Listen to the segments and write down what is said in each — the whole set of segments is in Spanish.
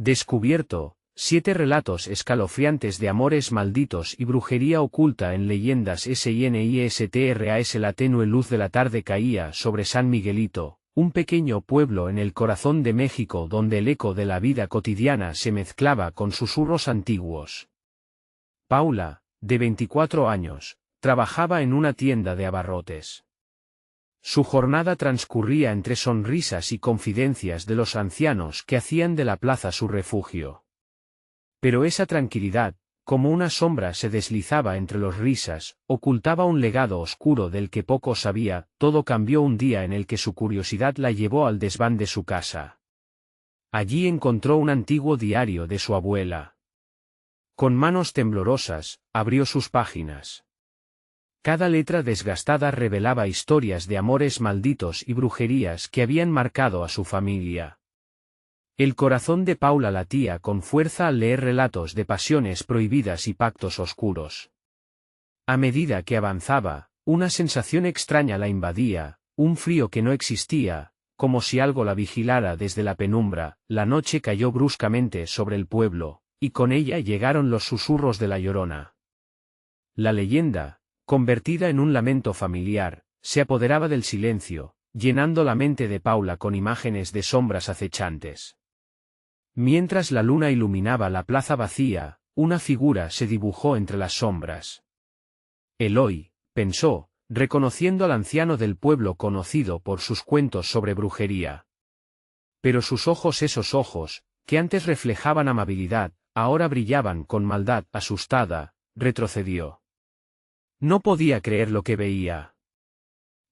Descubierto, 7 relatos escalofriantes de amores malditos y brujería oculta en leyendas SINISTRAS. La tenue luz de la tarde caía sobre San Miguelito, un pequeño pueblo en el corazón de México donde el eco de la vida cotidiana se mezclaba con susurros antiguos. Paula, de 24 años, trabajaba en una tienda de abarrotes. Su jornada transcurría entre sonrisas y confidencias de los ancianos que hacían de la plaza su refugio. Pero esa tranquilidad, como una sombra se deslizaba entre los risas, ocultaba un legado oscuro del que poco sabía. Todo cambió un día en el que su curiosidad la llevó al desván de su casa. Allí encontró un antiguo diario de su abuela. Con manos temblorosas, abrió sus páginas. Cada letra desgastada revelaba historias de amores malditos y brujerías que habían marcado a su familia. El corazón de Paula latía con fuerza al leer relatos de pasiones prohibidas y pactos oscuros. A medida que avanzaba, una sensación extraña la invadía, un frío que no existía, como si algo la vigilara desde la penumbra. La noche cayó bruscamente sobre el pueblo, y con ella llegaron los susurros de la Llorona. La leyenda, convertida en un lamento familiar, se apoderaba del silencio, llenando la mente de Paula con imágenes de sombras acechantes. Mientras la luna iluminaba la plaza vacía, una figura se dibujó entre las sombras. Eloy, pensó, reconociendo al anciano del pueblo conocido por sus cuentos sobre brujería. Pero sus ojos, esos ojos, que antes reflejaban amabilidad, ahora brillaban con maldad. Asustada, retrocedió. No podía creer lo que veía.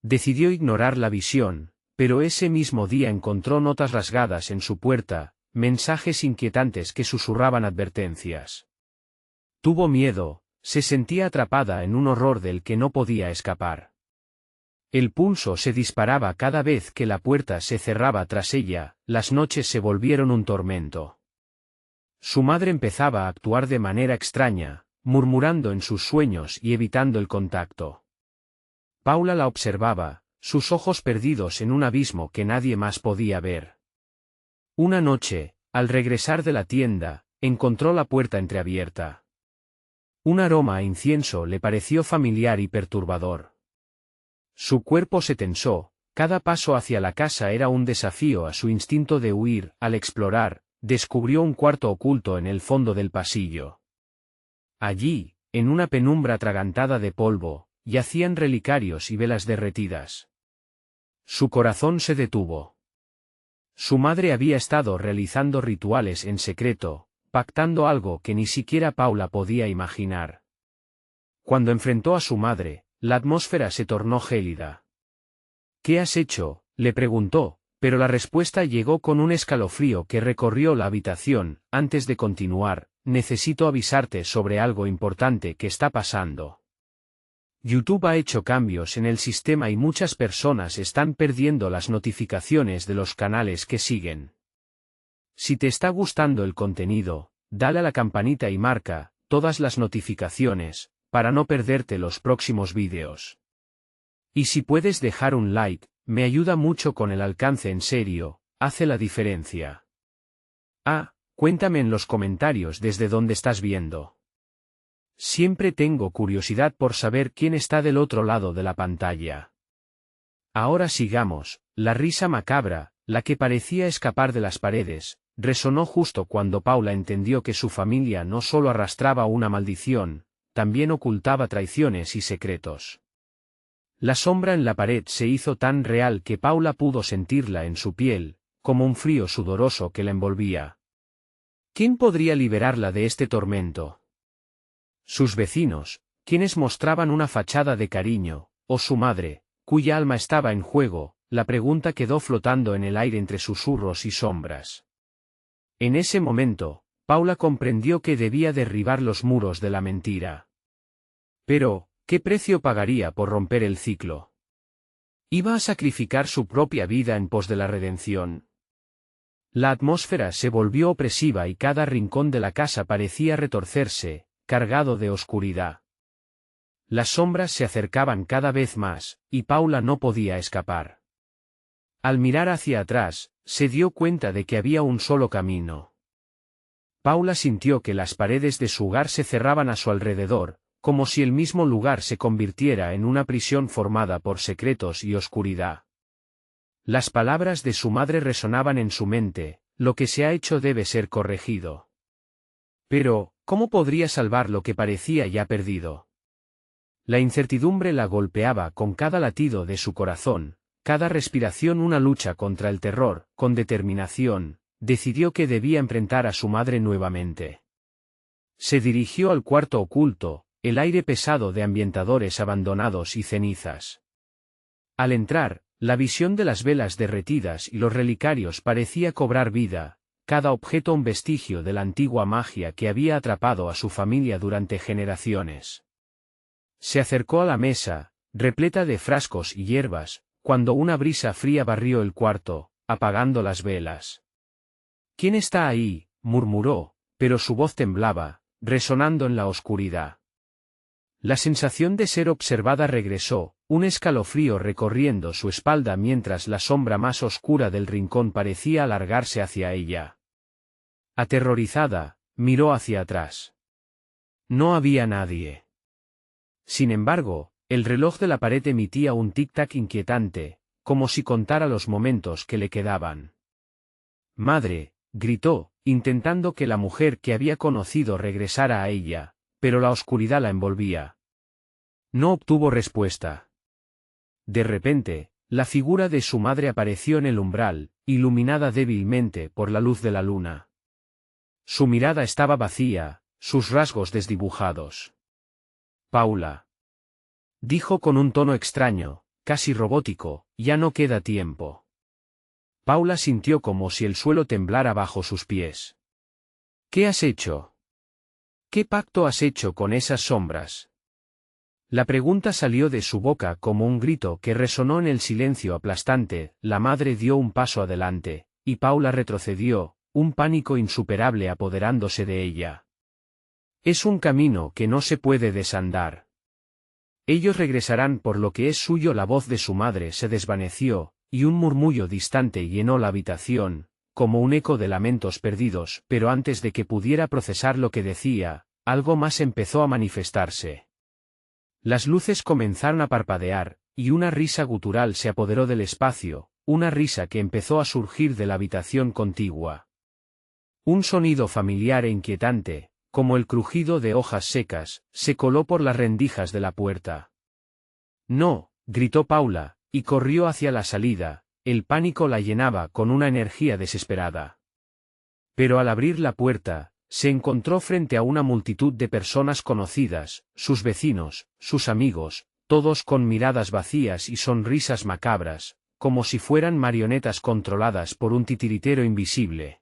Decidió ignorar la visión, pero ese mismo día encontró notas rasgadas en su puerta, mensajes inquietantes que susurraban advertencias. Tuvo miedo, se sentía atrapada en un horror del que no podía escapar. El pulso se disparaba cada vez que la puerta se cerraba tras ella. Las noches se volvieron un tormento. Su madre empezaba a actuar de manera extraña, murmurando en sus sueños y evitando el contacto. Paula la observaba, sus ojos perdidos en un abismo que nadie más podía ver. Una noche, al regresar de la tienda, encontró la puerta entreabierta. Un aroma a incienso le pareció familiar y perturbador. Su cuerpo se tensó, cada paso hacia la casa era un desafío a su instinto de huir. Al explorar, descubrió un cuarto oculto en el fondo del pasillo. Allí, en una penumbra atragantada de polvo, yacían relicarios y velas derretidas. Su corazón se detuvo. Su madre había estado realizando rituales en secreto, pactando algo que ni siquiera Paula podía imaginar. Cuando enfrentó a su madre, la atmósfera se tornó gélida. ¿Qué has hecho?, le preguntó, pero la respuesta llegó con un escalofrío que recorrió la habitación. Antes de continuar, necesito avisarte sobre algo importante que está pasando. YouTube ha hecho cambios en el sistema y muchas personas están perdiendo las notificaciones de los canales que siguen. Si te está gustando el contenido, dale a la campanita y marca todas las notificaciones, para no perderte los próximos vídeos. Y si puedes dejar un like, me ayuda mucho con el alcance. En serio, hace la diferencia. Cuéntame en los comentarios desde dónde estás viendo. Siempre tengo curiosidad por saber quién está del otro lado de la pantalla. Ahora sigamos. La risa macabra, la que parecía escapar de las paredes, resonó justo cuando Paula entendió que su familia no solo arrastraba una maldición, también ocultaba traiciones y secretos. La sombra en la pared se hizo tan real que Paula pudo sentirla en su piel, como un frío sudoroso que la envolvía. ¿Quién podría liberarla de este tormento? Sus vecinos, quienes mostraban una fachada de cariño, o su madre, cuya alma estaba en juego. La pregunta quedó flotando en el aire entre susurros y sombras. En ese momento, Paula comprendió que debía derribar los muros de la mentira. Pero, ¿qué precio pagaría por romper el ciclo? ¿Iba a sacrificar su propia vida en pos de la redención? La atmósfera se volvió opresiva y cada rincón de la casa parecía retorcerse, cargado de oscuridad. Las sombras se acercaban cada vez más, y Paula no podía escapar. Al mirar hacia atrás, se dio cuenta de que había un solo camino. Paula sintió que las paredes de su hogar se cerraban a su alrededor, como si el mismo lugar se convirtiera en una prisión formada por secretos y oscuridad. Las palabras de su madre resonaban en su mente: lo que se ha hecho debe ser corregido. Pero, ¿cómo podría salvar lo que parecía ya perdido? La incertidumbre la golpeaba con cada latido de su corazón, cada respiración una lucha contra el terror. Con determinación, decidió que debía enfrentar a su madre nuevamente. Se dirigió al cuarto oculto, el aire pesado de ambientadores abandonados y cenizas. Al entrar, la visión de las velas derretidas y los relicarios parecía cobrar vida, cada objeto un vestigio de la antigua magia que había atrapado a su familia durante generaciones. Se acercó a la mesa, repleta de frascos y hierbas, cuando una brisa fría barrió el cuarto, apagando las velas. «¿Quién está ahí?», murmuró, pero su voz temblaba, resonando en la oscuridad. La sensación de ser observada regresó, un escalofrío recorriendo su espalda mientras la sombra más oscura del rincón parecía alargarse hacia ella. Aterrorizada, miró hacia atrás. No había nadie. Sin embargo, el reloj de la pared emitía un tic-tac inquietante, como si contara los momentos que le quedaban. «Madre», gritó, intentando que la mujer que había conocido regresara a ella, pero la oscuridad la envolvía. No obtuvo respuesta. De repente, la figura de su madre apareció en el umbral, iluminada débilmente por la luz de la luna. Su mirada estaba vacía, sus rasgos desdibujados. «Paula», dijo con un tono extraño, casi robótico, «ya no queda tiempo». Paula sintió como si el suelo temblara bajo sus pies. «¿Qué has hecho? ¿Qué pacto has hecho con esas sombras?». La pregunta salió de su boca como un grito que resonó en el silencio aplastante. La madre dio un paso adelante, y Paula retrocedió, un pánico insuperable apoderándose de ella. «Es un camino que no se puede desandar. Ellos regresarán por lo que es suyo». La voz de su madre se desvaneció, y un murmullo distante llenó la habitación, como un eco de lamentos perdidos. Pero antes de que pudiera procesar lo que decía, algo más empezó a manifestarse. Las luces comenzaron a parpadear, y una risa gutural se apoderó del espacio, una risa que empezó a surgir de la habitación contigua. Un sonido familiar e inquietante, como el crujido de hojas secas, se coló por las rendijas de la puerta. «No», gritó Paula, y corrió hacia la salida. El pánico la llenaba con una energía desesperada. Pero al abrir la puerta, se encontró frente a una multitud de personas conocidas, sus vecinos, sus amigos, todos con miradas vacías y sonrisas macabras, como si fueran marionetas controladas por un titiritero invisible.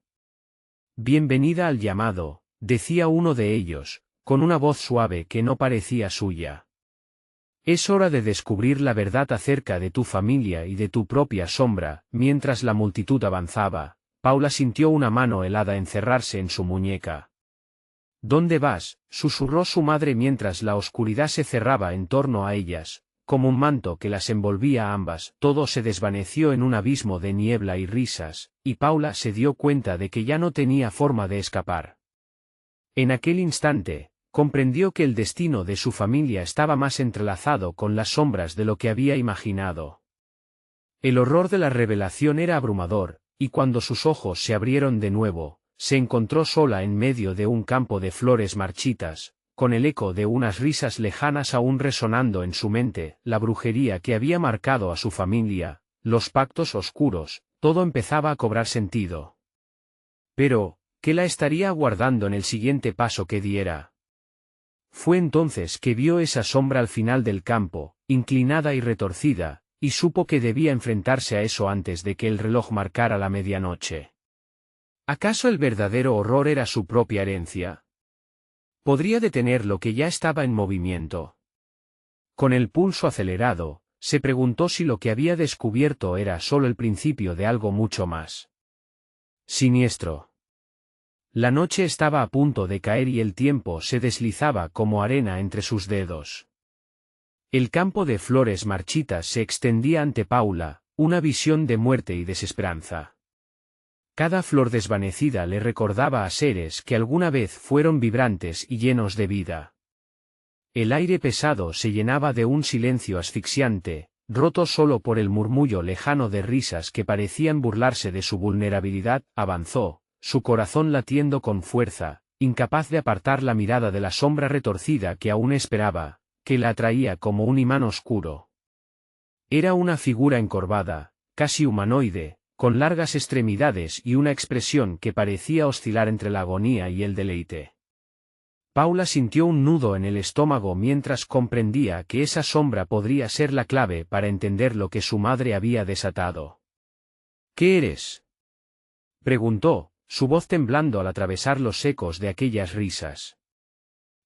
«Bienvenida al llamado», decía uno de ellos, con una voz suave que no parecía suya. «Es hora de descubrir la verdad acerca de tu familia y de tu propia sombra». Mientras la multitud avanzaba, Paula sintió una mano helada encerrarse en su muñeca. «¿Dónde vas?», susurró su madre mientras la oscuridad se cerraba en torno a ellas, como un manto que las envolvía a ambas. Todo se desvaneció en un abismo de niebla y risas, y Paula se dio cuenta de que ya no tenía forma de escapar. En aquel instante, comprendió que el destino de su familia estaba más entrelazado con las sombras de lo que había imaginado. El horror de la revelación era abrumador, y cuando sus ojos se abrieron de nuevo, se encontró sola en medio de un campo de flores marchitas, con el eco de unas risas lejanas aún resonando en su mente. La brujería que había marcado a su familia, los pactos oscuros, todo empezaba a cobrar sentido. Pero, ¿qué la estaría aguardando en el siguiente paso que diera? Fue entonces que vio esa sombra al final del campo, inclinada y retorcida, y supo que debía enfrentarse a eso antes de que el reloj marcara la medianoche. ¿Acaso el verdadero horror era su propia herencia? ¿Podría detener lo que ya estaba en movimiento? Con el pulso acelerado, se preguntó si lo que había descubierto era solo el principio de algo mucho más siniestro. La noche estaba a punto de caer y el tiempo se deslizaba como arena entre sus dedos. El campo de flores marchitas se extendía ante Paula, una visión de muerte y desesperanza. Cada flor desvanecida le recordaba a seres que alguna vez fueron vibrantes y llenos de vida. El aire pesado se llenaba de un silencio asfixiante, roto solo por el murmullo lejano de risas que parecían burlarse de su vulnerabilidad. Avanzó, su corazón latiendo con fuerza, incapaz de apartar la mirada de la sombra retorcida que aún esperaba, que la atraía como un imán oscuro. Era una figura encorvada, casi humanoide, con largas extremidades y una expresión que parecía oscilar entre la agonía y el deleite. Paula sintió un nudo en el estómago mientras comprendía que esa sombra podría ser la clave para entender lo que su madre había desatado. ¿Qué eres?, preguntó, su voz temblando al atravesar los ecos de aquellas risas.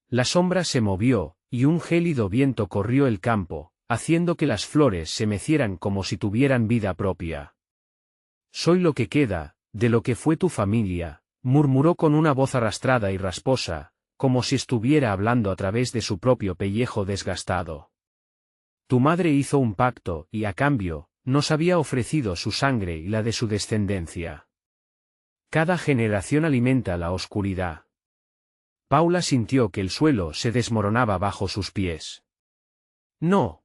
La sombra se movió, y un gélido viento corrió el campo, haciendo que las flores se mecieran como si tuvieran vida propia. «Soy lo que queda, de lo que fue tu familia», murmuró con una voz arrastrada y rasposa, como si estuviera hablando a través de su propio pellejo desgastado. «Tu madre hizo un pacto y, a cambio, nos había ofrecido su sangre y la de su descendencia. Cada generación alimenta la oscuridad». Paula sintió que el suelo se desmoronaba bajo sus pies. «No.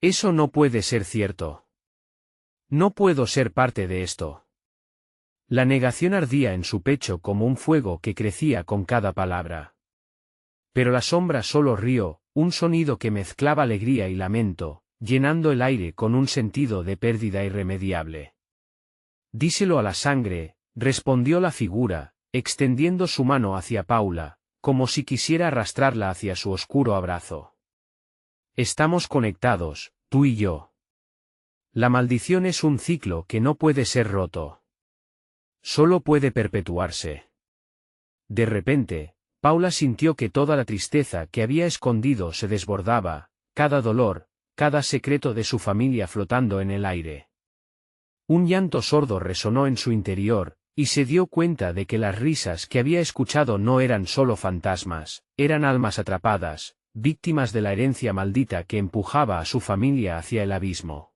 Eso no puede ser cierto. No puedo ser parte de esto». La negación ardía en su pecho como un fuego que crecía con cada palabra. Pero la sombra solo rió, un sonido que mezclaba alegría y lamento, llenando el aire con un sentido de pérdida irremediable. «Díselo a la sangre», respondió la figura, extendiendo su mano hacia Paula, como si quisiera arrastrarla hacia su oscuro abrazo. «Estamos conectados, tú y yo. La maldición es un ciclo que no puede ser roto. Solo puede perpetuarse». De repente, Paula sintió que toda la tristeza que había escondido se desbordaba, cada dolor, cada secreto de su familia flotando en el aire. Un llanto sordo resonó en su interior, y se dio cuenta de que las risas que había escuchado no eran solo fantasmas, eran almas atrapadas, víctimas de la herencia maldita que empujaba a su familia hacia el abismo.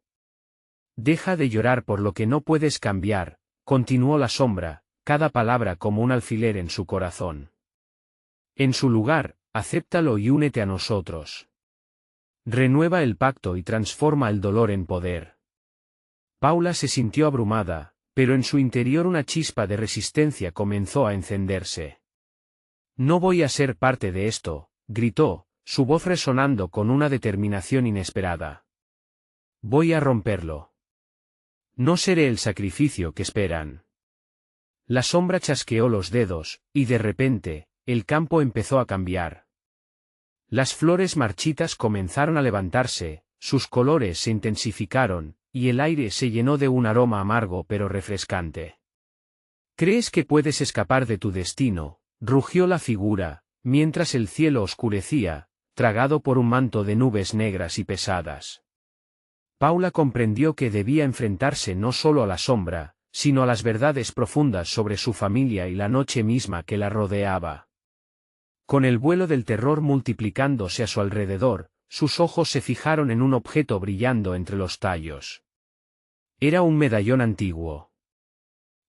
«Deja de llorar por lo que no puedes cambiar», continuó la sombra, cada palabra como un alfiler en su corazón. «En su lugar, acéptalo y únete a nosotros. Renueva el pacto y transforma el dolor en poder». Paula se sintió abrumada, pero en su interior una chispa de resistencia comenzó a encenderse. «No voy a ser parte de esto», gritó, su voz resonando con una determinación inesperada. «Voy a romperlo. No seré el sacrificio que esperan». La sombra chasqueó los dedos, y de repente, el campo empezó a cambiar. Las flores marchitas comenzaron a levantarse, sus colores se intensificaron, y el aire se llenó de un aroma amargo pero refrescante. «¿Crees que puedes escapar de tu destino?», rugió la figura, mientras el cielo oscurecía, tragado por un manto de nubes negras y pesadas. Paula comprendió que debía enfrentarse no solo a la sombra, sino a las verdades profundas sobre su familia y la noche misma que la rodeaba. Con el vuelo del terror multiplicándose a su alrededor, sus ojos se fijaron en un objeto brillando entre los tallos. Era un medallón antiguo.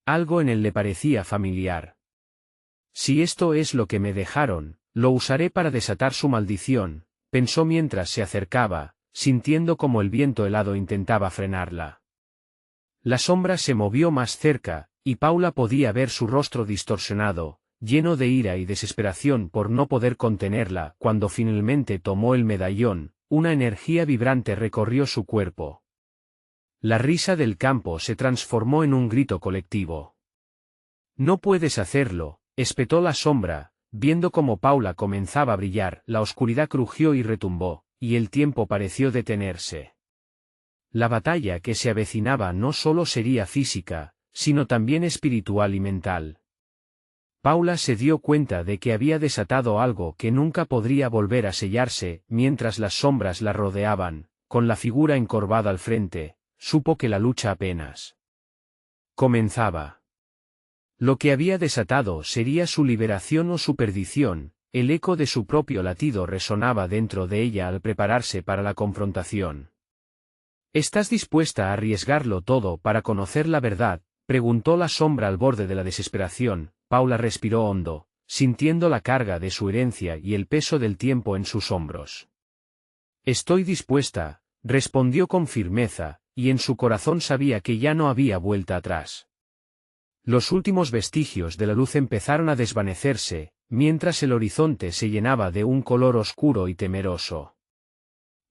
Algo en él le parecía familiar. «Si esto es lo que me dejaron, lo usaré para desatar su maldición», pensó mientras se acercaba, sintiendo como el viento helado intentaba frenarla. La sombra se movió más cerca, y Paula podía ver su rostro distorsionado, lleno de ira y desesperación por no poder contenerla. Cuando finalmente tomó el medallón, una energía vibrante recorrió su cuerpo. La risa del campo se transformó en un grito colectivo. «No puedes hacerlo», espetó la sombra, viendo cómo Paula comenzaba a brillar. La oscuridad crujió y retumbó, y el tiempo pareció detenerse. La batalla que se avecinaba no solo sería física, sino también espiritual y mental. Paula se dio cuenta de que había desatado algo que nunca podría volver a sellarse. Mientras las sombras la rodeaban, con la figura encorvada al frente, supo que la lucha apenas comenzaba. Lo que había desatado sería su liberación o su perdición. El eco de su propio latido resonaba dentro de ella al prepararse para la confrontación. «¿Estás dispuesta a arriesgarlo todo para conocer la verdad?», preguntó la sombra al borde de la desesperación. Paula respiró hondo, sintiendo la carga de su herencia y el peso del tiempo en sus hombros. Estoy dispuesta, respondió con firmeza, y en su corazón sabía que ya no había vuelta atrás. Los últimos vestigios de la luz empezaron a desvanecerse, mientras el horizonte se llenaba de un color oscuro y temeroso.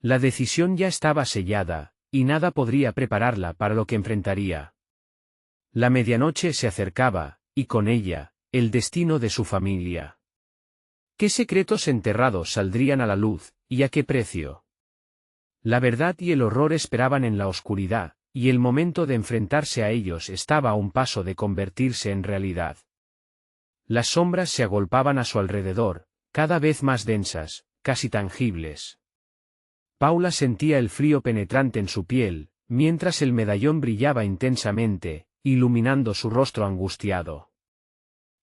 La decisión ya estaba sellada, y nada podría prepararla para lo que enfrentaría. La medianoche se acercaba, y con ella, el destino de su familia. ¿Qué secretos enterrados saldrían a la luz, y a qué precio? La verdad y el horror esperaban en la oscuridad, y el momento de enfrentarse a ellos estaba a un paso de convertirse en realidad. Las sombras se agolpaban a su alrededor, cada vez más densas, casi tangibles. Paula sentía el frío penetrante en su piel, mientras el medallón brillaba intensamente, iluminando su rostro angustiado.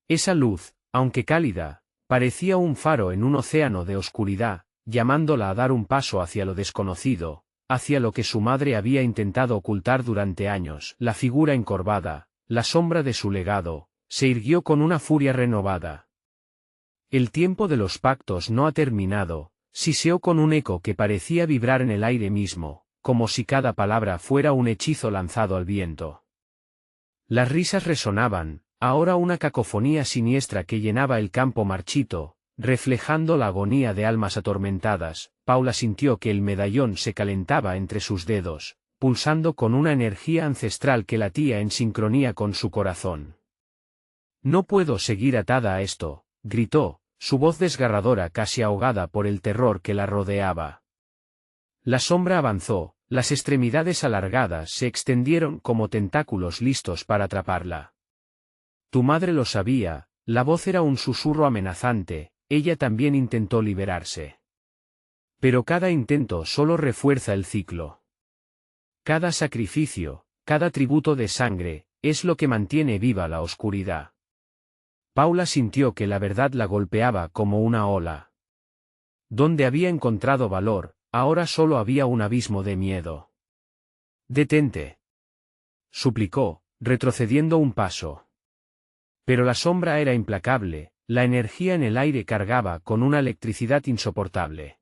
Esa luz, aunque cálida, parecía un faro en un océano de oscuridad, llamándola a dar un paso hacia lo desconocido, hacia lo que su madre había intentado ocultar durante años. La figura encorvada, la sombra de su legado, se irguió con una furia renovada. El tiempo de los pactos no ha terminado, siseó con un eco que parecía vibrar en el aire mismo, como si cada palabra fuera un hechizo lanzado al viento. Las risas resonaban, ahora una cacofonía siniestra que llenaba el campo marchito, reflejando la agonía de almas atormentadas. Paula sintió que el medallón se calentaba entre sus dedos, pulsando con una energía ancestral que latía en sincronía con su corazón. No puedo seguir atada a esto, gritó, su voz desgarradora casi ahogada por el terror que la rodeaba. La sombra avanzó, las extremidades alargadas se extendieron como tentáculos listos para atraparla. Tu madre lo sabía, la voz era un susurro amenazante, ella también intentó liberarse. Pero cada intento solo refuerza el ciclo. Cada sacrificio, cada tributo de sangre, es lo que mantiene viva la oscuridad. Paula sintió que la verdad la golpeaba como una ola. Donde había encontrado valor, ahora solo había un abismo de miedo. «Detente», suplicó, retrocediendo un paso. Pero la sombra era implacable, la energía en el aire cargaba con una electricidad insoportable.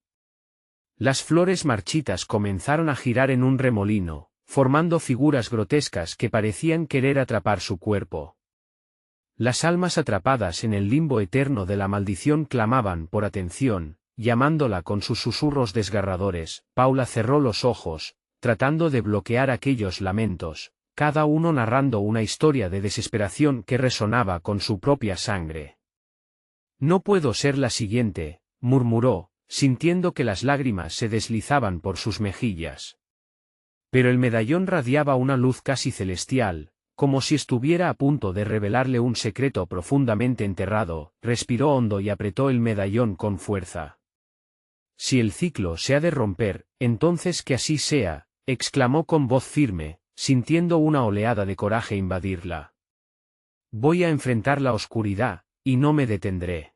Las flores marchitas comenzaron a girar en un remolino, formando figuras grotescas que parecían querer atrapar su cuerpo. Las almas atrapadas en el limbo eterno de la maldición clamaban por atención, llamándola con sus susurros desgarradores. Paula cerró los ojos, tratando de bloquear aquellos lamentos, cada uno narrando una historia de desesperación que resonaba con su propia sangre. No puedo ser la siguiente, murmuró, sintiendo que las lágrimas se deslizaban por sus mejillas. Pero el medallón radiaba una luz casi celestial, como si estuviera a punto de revelarle un secreto profundamente enterrado. Respiró hondo y apretó el medallón con fuerza. Si el ciclo se ha de romper, entonces que así sea, exclamó con voz firme, sintiendo una oleada de coraje invadirla. Voy a enfrentar la oscuridad, y no me detendré.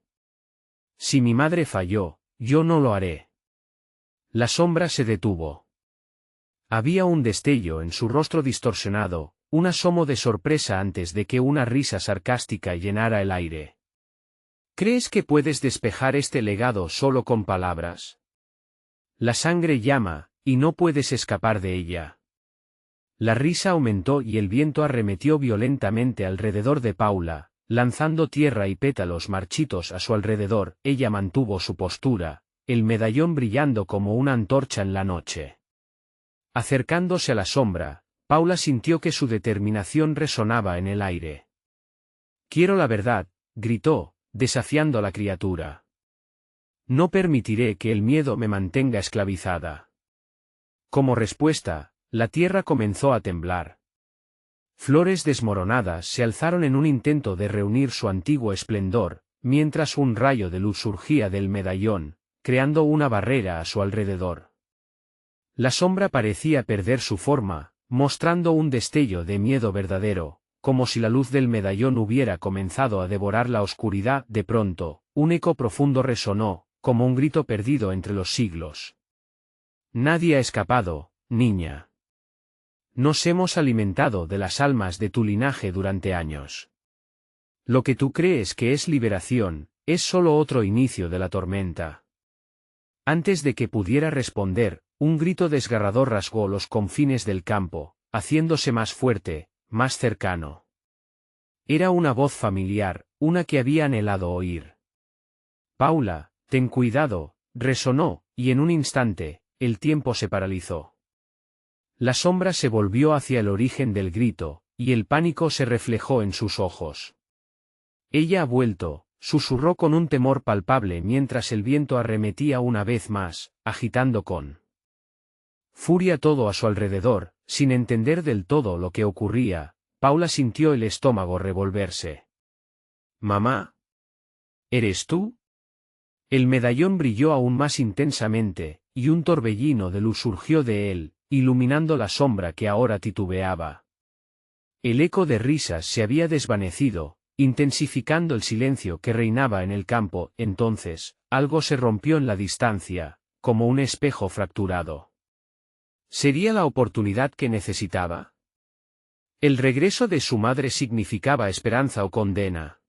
Si mi madre falló, yo no lo haré. La sombra se detuvo. Había un destello en su rostro distorsionado, un asomo de sorpresa antes de que una risa sarcástica llenara el aire. ¿Crees que puedes despejar este legado solo con palabras? La sangre llama, y no puedes escapar de ella. La risa aumentó y el viento arremetió violentamente alrededor de Paula, lanzando tierra y pétalos marchitos a su alrededor. Ella mantuvo su postura, el medallón brillando como una antorcha en la noche. Acercándose a la sombra, Paula sintió que su determinación resonaba en el aire. «Quiero la verdad», gritó, desafiando a la criatura. «No permitiré que el miedo me mantenga esclavizada». Como respuesta, la tierra comenzó a temblar. Flores desmoronadas se alzaron en un intento de reunir su antiguo esplendor, mientras un rayo de luz surgía del medallón, creando una barrera a su alrededor. La sombra parecía perder su forma, mostrando un destello de miedo verdadero, como si la luz del medallón hubiera comenzado a devorar la oscuridad. De pronto, un eco profundo resonó, como un grito perdido entre los siglos. «Nadie ha escapado, niña. Nos hemos alimentado de las almas de tu linaje durante años. Lo que tú crees que es liberación, es solo otro inicio de la tormenta. Antes de que pudiera responder, un grito desgarrador rasgó los confines del campo, haciéndose más fuerte, más cercano. Era una voz familiar, una que había anhelado oír. Paula, ten cuidado, resonó, y en un instante, el tiempo se paralizó. La sombra se volvió hacia el origen del grito, y el pánico se reflejó en sus ojos. Ella ha vuelto, susurró con un temor palpable mientras el viento arremetía una vez más, agitando con furia todo a su alrededor, sin entender del todo lo que ocurría. Paula sintió el estómago revolverse. «Mamá. ¿Eres tú?» El medallón brilló aún más intensamente, y un torbellino de luz surgió de él, iluminando la sombra que ahora titubeaba. El eco de risas se había desvanecido, intensificando el silencio que reinaba en el campo. Entonces, algo se rompió en la distancia, como un espejo fracturado. ¿Sería la oportunidad que necesitaba? El regreso de su madre significaba esperanza o condena.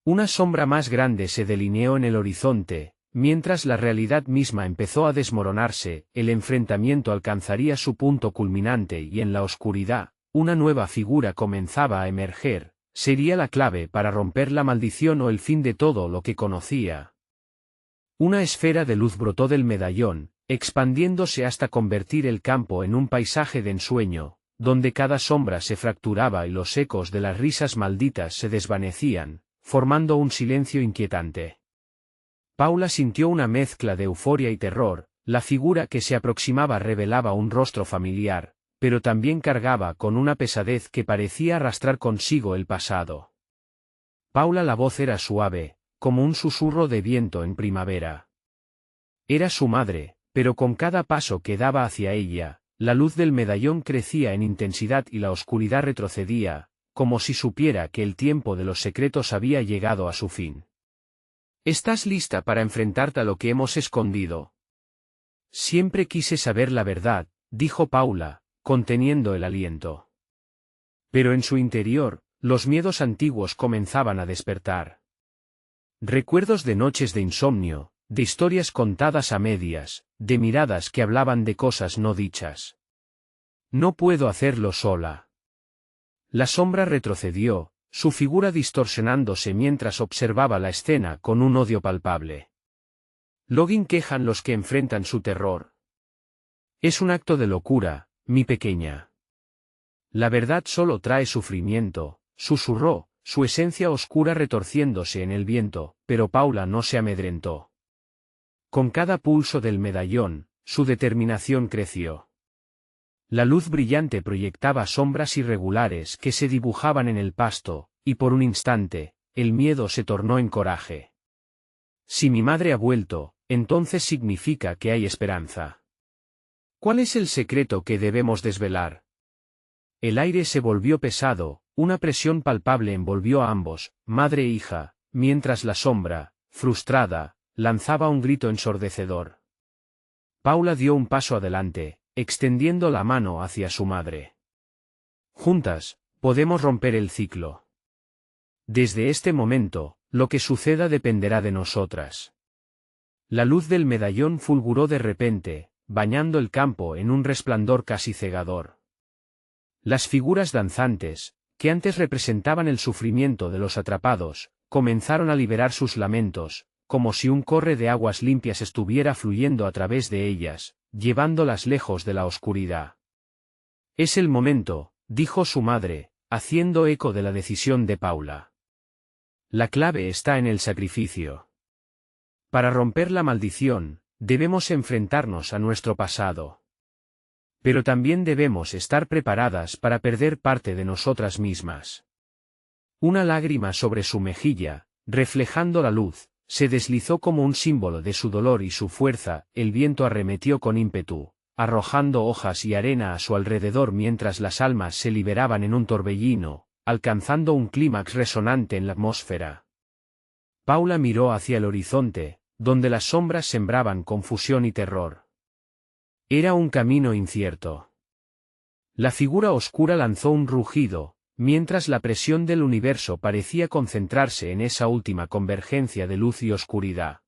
Una sombra más grande se delineó en el horizonte, mientras la realidad misma empezó a desmoronarse. El enfrentamiento alcanzaría su punto culminante y en la oscuridad, una nueva figura comenzaba a emerger. Sería la clave para romper la maldición o el fin de todo lo que conocía. Una esfera de luz brotó del medallón, expandiéndose hasta convertir el campo en un paisaje de ensueño, donde cada sombra se fracturaba y los ecos de las risas malditas se desvanecían, formando un silencio inquietante. Paula sintió una mezcla de euforia y terror. La figura que se aproximaba revelaba un rostro familiar, pero también cargaba con una pesadez que parecía arrastrar consigo el pasado. Paula, la voz era suave, como un susurro de viento en primavera. Era su madre, pero con cada paso que daba hacia ella, la luz del medallón crecía en intensidad y la oscuridad retrocedía, como si supiera que el tiempo de los secretos había llegado a su fin. ¿Estás lista para enfrentarte a lo que hemos escondido? Siempre quise saber la verdad, dijo Paula, conteniendo el aliento. Pero en su interior, los miedos antiguos comenzaban a despertar. Recuerdos de noches de insomnio, de historias contadas a medias, de miradas que hablaban de cosas no dichas. No puedo hacerlo sola. La sombra retrocedió, su figura distorsionándose mientras observaba la escena con un odio palpable. Login quejan los que enfrentan su terror. Es un acto de locura, mi pequeña. La verdad solo trae sufrimiento, susurró, su esencia oscura retorciéndose en el viento, pero Paula no se amedrentó. Con cada pulso del medallón, su determinación creció. La luz brillante proyectaba sombras irregulares que se dibujaban en el pasto, y por un instante, el miedo se tornó en coraje. Si mi madre ha vuelto, entonces significa que hay esperanza. ¿Cuál es el secreto que debemos desvelar? El aire se volvió pesado, una presión palpable envolvió a ambos, madre e hija, mientras la sombra, frustrada, lanzaba un grito ensordecedor. Paula dio un paso adelante, extendiendo la mano hacia su madre. Juntas, podemos romper el ciclo. Desde este momento, lo que suceda dependerá de nosotras. La luz del medallón fulguró de repente, bañando el campo en un resplandor casi cegador. Las figuras danzantes, que antes representaban el sufrimiento de los atrapados, comenzaron a liberar sus lamentos, como si un corre de aguas limpias estuviera fluyendo a través de ellas, llevándolas lejos de la oscuridad. Es el momento, dijo su madre, haciendo eco de la decisión de Paula. La clave está en el sacrificio. Para romper la maldición, debemos enfrentarnos a nuestro pasado. Pero también debemos estar preparadas para perder parte de nosotras mismas. Una lágrima sobre su mejilla, reflejando la luz, se deslizó como un símbolo de su dolor y su fuerza. El viento arremetió con ímpetu, arrojando hojas y arena a su alrededor mientras las almas se liberaban en un torbellino, alcanzando un clímax resonante en la atmósfera. Paula miró hacia el horizonte, donde las sombras sembraban confusión y terror. Era un camino incierto. La figura oscura lanzó un rugido, mientras la presión del universo parecía concentrarse en esa última convergencia de luz y oscuridad.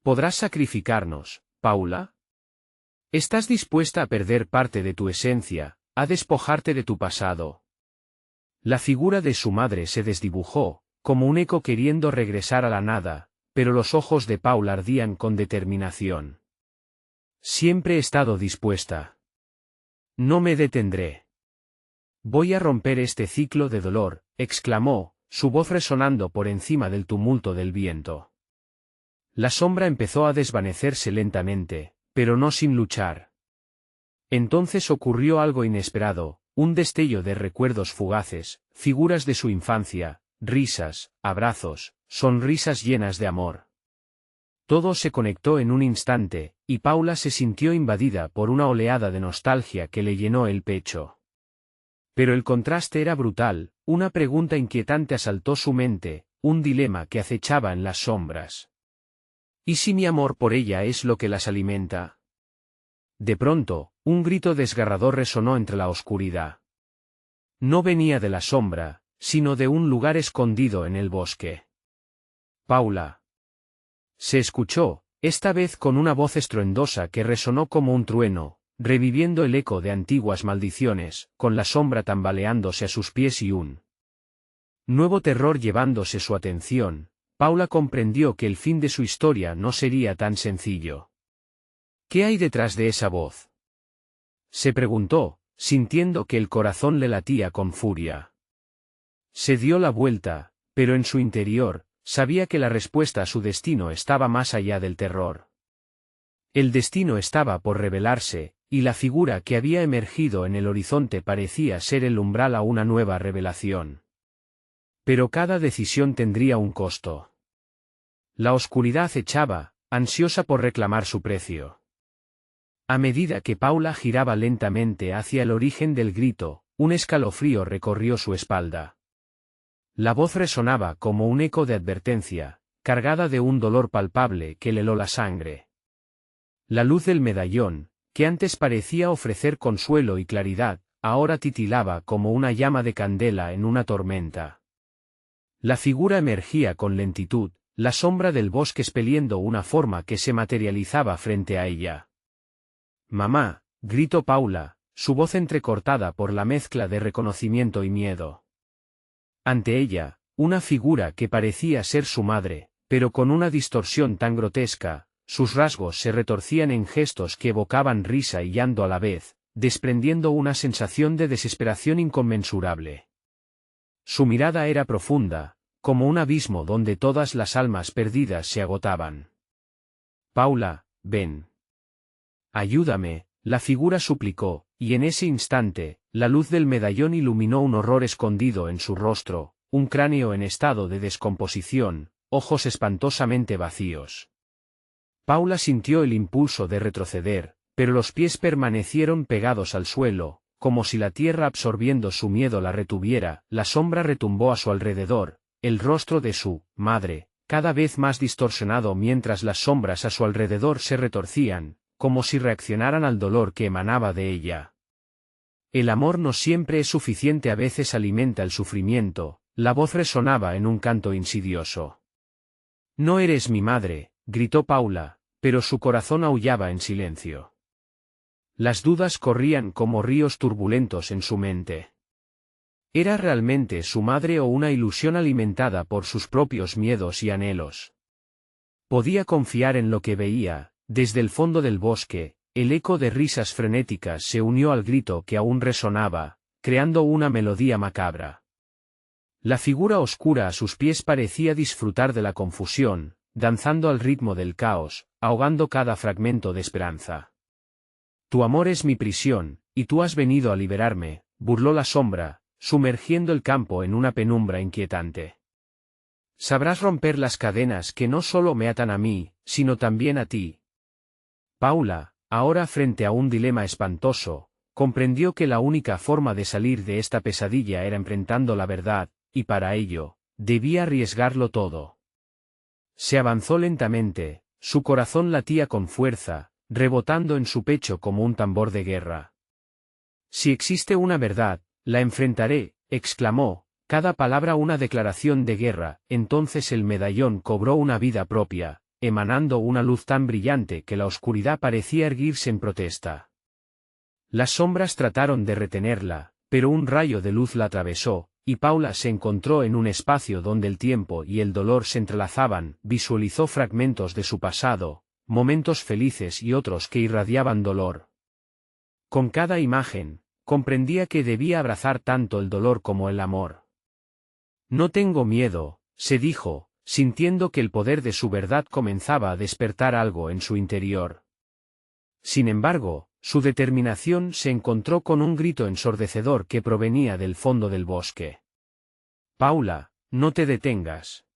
¿Podrás sacrificarnos, Paula? ¿Estás dispuesta a perder parte de tu esencia, a despojarte de tu pasado? La figura de su madre se desdibujó, como un eco queriendo regresar a la nada, pero los ojos de Paula ardían con determinación. Siempre he estado dispuesta. No me detendré. Voy a romper este ciclo de dolor, exclamó, su voz resonando por encima del tumulto del viento. La sombra empezó a desvanecerse lentamente, pero no sin luchar. Entonces ocurrió algo inesperado, un destello de recuerdos fugaces, figuras de su infancia, risas, abrazos, sonrisas llenas de amor. Todo se conectó en un instante, y Paula se sintió invadida por una oleada de nostalgia que le llenó el pecho. Pero el contraste era brutal, una pregunta inquietante asaltó su mente, un dilema que acechaba en las sombras. ¿Y si mi amor por ella es lo que las alimenta? De pronto, un grito desgarrador resonó entre la oscuridad. No venía de la sombra, sino de un lugar escondido en el bosque. Paula. Se escuchó, esta vez con una voz estruendosa que resonó como un trueno, reviviendo el eco de antiguas maldiciones, con la sombra tambaleándose a sus pies y un nuevo terror llevándose su atención. Paula comprendió que el fin de su historia no sería tan sencillo. ¿Qué hay detrás de esa voz? Se preguntó, sintiendo que el corazón le latía con furia. Se dio la vuelta, pero en su interior, sabía que la respuesta a su destino estaba más allá del terror. El destino estaba por revelarse, y la figura que había emergido en el horizonte parecía ser el umbral a una nueva revelación. Pero cada decisión tendría un costo. La oscuridad acechaba, ansiosa por reclamar su precio. A medida que Paula giraba lentamente hacia el origen del grito, un escalofrío recorrió su espalda. La voz resonaba como un eco de advertencia, cargada de un dolor palpable que le heló la sangre. La luz del medallón, que antes parecía ofrecer consuelo y claridad, ahora titilaba como una llama de candela en una tormenta. La figura emergía con lentitud, la sombra del bosque expeliendo una forma que se materializaba frente a ella. «Mamá», gritó Paula, su voz entrecortada por la mezcla de reconocimiento y miedo. Ante ella, una figura que parecía ser su madre, pero con una distorsión tan grotesca, sus rasgos se retorcían en gestos que evocaban risa y llanto a la vez, desprendiendo una sensación de desesperación inconmensurable. Su mirada era profunda, como un abismo donde todas las almas perdidas se agotaban. «Paula, ven. Ayúdame», la figura suplicó, y en ese instante, la luz del medallón iluminó un horror escondido en su rostro, un cráneo en estado de descomposición, ojos espantosamente vacíos. Paula sintió el impulso de retroceder, pero los pies permanecieron pegados al suelo, como si la tierra absorbiendo su miedo la retuviera. La sombra retumbó a su alrededor, el rostro de su madre, cada vez más distorsionado mientras las sombras a su alrededor se retorcían, como si reaccionaran al dolor que emanaba de ella. El amor no siempre es suficiente, a veces alimenta el sufrimiento, la voz resonaba en un canto insidioso. «No eres mi madre», gritó Paula, pero su corazón aullaba en silencio. Las dudas corrían como ríos turbulentos en su mente. ¿Era realmente su madre o una ilusión alimentada por sus propios miedos y anhelos? Podía confiar en lo que veía. Desde el fondo del bosque, el eco de risas frenéticas se unió al grito que aún resonaba, creando una melodía macabra. La figura oscura a sus pies parecía disfrutar de la confusión, danzando al ritmo del caos, ahogando cada fragmento de esperanza. «Tu amor es mi prisión, y tú has venido a liberarme», burló la sombra, sumergiendo el campo en una penumbra inquietante. «Sabrás romper las cadenas que no solo me atan a mí, sino también a ti». Paula, ahora frente a un dilema espantoso, comprendió que la única forma de salir de esta pesadilla era enfrentando la verdad, y para ello, debía arriesgarlo todo. Se avanzó lentamente, su corazón latía con fuerza, rebotando en su pecho como un tambor de guerra. Si existe una verdad, la enfrentaré, exclamó, cada palabra una declaración de guerra. Entonces el medallón cobró una vida propia, emanando una luz tan brillante que la oscuridad parecía erguirse en protesta. Las sombras trataron de retenerla, pero un rayo de luz la atravesó, y Paula se encontró en un espacio donde el tiempo y el dolor se entrelazaban. Visualizó fragmentos de su pasado, momentos felices y otros que irradiaban dolor. Con cada imagen, comprendía que debía abrazar tanto el dolor como el amor. No tengo miedo, se dijo, sintiendo que el poder de su verdad comenzaba a despertar algo en su interior. Sin embargo, su determinación se encontró con un grito ensordecedor que provenía del fondo del bosque. Paula, no te detengas.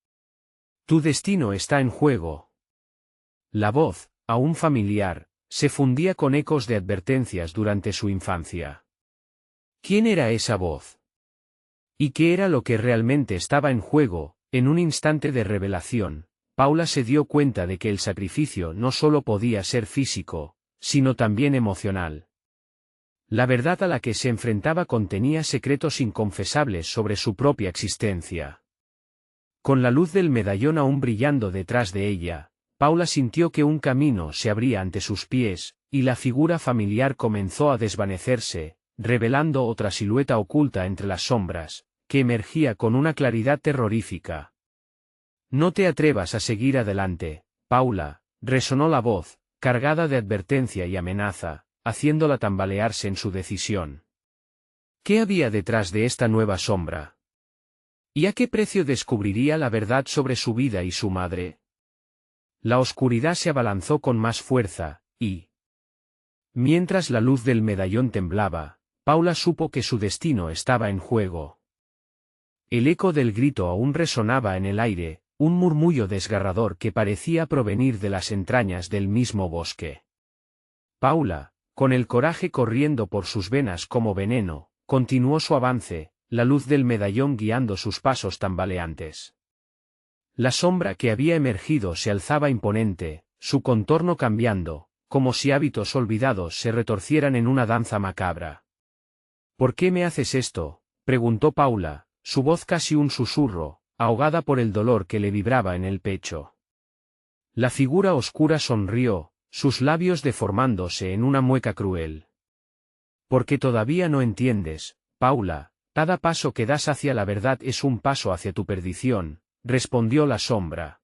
Tu destino está en juego. La voz, aún familiar, se fundía con ecos de advertencias durante su infancia. ¿Quién era esa voz? ¿Y qué era lo que realmente estaba en juego? En un instante de revelación, Paula se dio cuenta de que el sacrificio no solo podía ser físico, sino también emocional. La verdad a la que se enfrentaba contenía secretos inconfesables sobre su propia existencia. Con la luz del medallón aún brillando detrás de ella, Paula sintió que un camino se abría ante sus pies, y la figura familiar comenzó a desvanecerse, revelando otra silueta oculta entre las sombras, que emergía con una claridad terrorífica. No te atrevas a seguir adelante, Paula, resonó la voz, cargada de advertencia y amenaza, haciéndola tambalearse en su decisión. ¿Qué había detrás de esta nueva sombra? ¿Y a qué precio descubriría la verdad sobre su vida y su madre? La oscuridad se abalanzó con más fuerza, y... mientras la luz del medallón temblaba, Paula supo que su destino estaba en juego. El eco del grito aún resonaba en el aire, un murmullo desgarrador que parecía provenir de las entrañas del mismo bosque. Paula, con el coraje corriendo por sus venas como veneno, continuó su avance, la luz del medallón guiando sus pasos tambaleantes. La sombra que había emergido se alzaba imponente, su contorno cambiando, como si hábitos olvidados se retorcieran en una danza macabra. ¿Por qué me haces esto?, preguntó Paula, su voz casi un susurro, ahogada por el dolor que le vibraba en el pecho. La figura oscura sonrió, sus labios deformándose en una mueca cruel. Porque todavía no entiendes, Paula, cada paso que das hacia la verdad es un paso hacia tu perdición, respondió la sombra.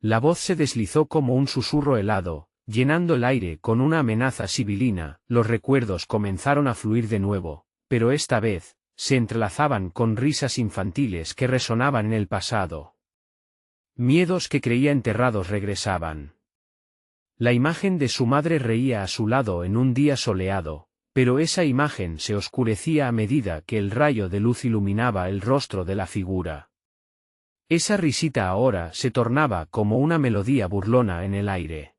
La voz se deslizó como un susurro helado, llenando el aire con una amenaza sibilina. Los recuerdos comenzaron a fluir de nuevo, pero esta vez, se entrelazaban con risas infantiles que resonaban en el pasado. Miedos que creía enterrados regresaban. La imagen de su madre reía a su lado en un día soleado, pero esa imagen se oscurecía a medida que el rayo de luz iluminaba el rostro de la figura. Esa risita ahora se tornaba como una melodía burlona en el aire.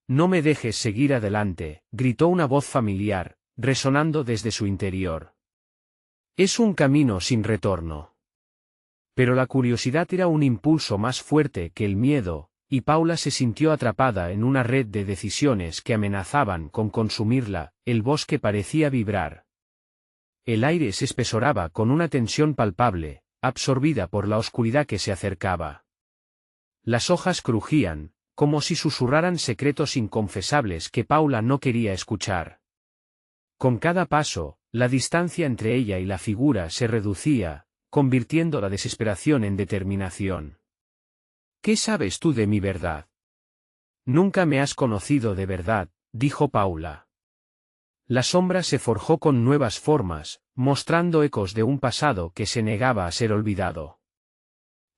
No me dejes seguir adelante, gritó una voz familiar, resonando desde su interior. Es un camino sin retorno. Pero la curiosidad era un impulso más fuerte que el miedo, y Paula se sintió atrapada en una red de decisiones que amenazaban con consumirla. El bosque parecía vibrar. El aire se espesoraba con una tensión palpable, absorbida por la oscuridad que se acercaba. Las hojas crujían, como si susurraran secretos inconfesables que Paula no quería escuchar. Con cada paso, la distancia entre ella y la figura se reducía, convirtiendo la desesperación en determinación. ¿Qué sabes tú de mi verdad? Nunca me has conocido de verdad, dijo Paula. La sombra se forjó con nuevas formas, mostrando ecos de un pasado que se negaba a ser olvidado.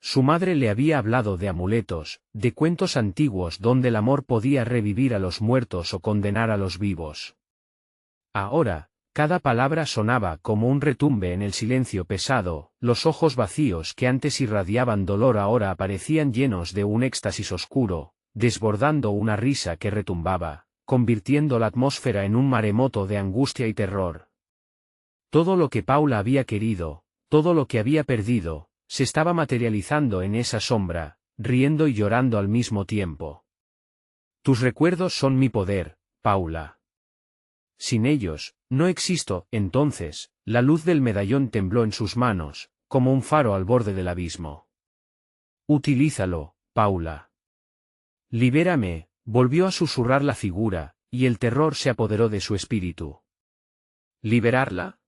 Su madre le había hablado de amuletos, de cuentos antiguos donde el amor podía revivir a los muertos o condenar a los vivos. Ahora, cada palabra sonaba como un retumbe en el silencio pesado. Los ojos vacíos que antes irradiaban dolor ahora aparecían llenos de un éxtasis oscuro, desbordando una risa que retumbaba, convirtiendo la atmósfera en un maremoto de angustia y terror. Todo lo que Paula había querido, todo lo que había perdido, se estaba materializando en esa sombra, riendo y llorando al mismo tiempo. Tus recuerdos son mi poder, Paula. Sin ellos, No existo. Entonces, la luz del medallón tembló en sus manos, como un faro al borde del abismo. Utilízalo, Paula. Libérame, volvió a susurrar la figura, y el terror se apoderó de su espíritu. ¿Liberarla?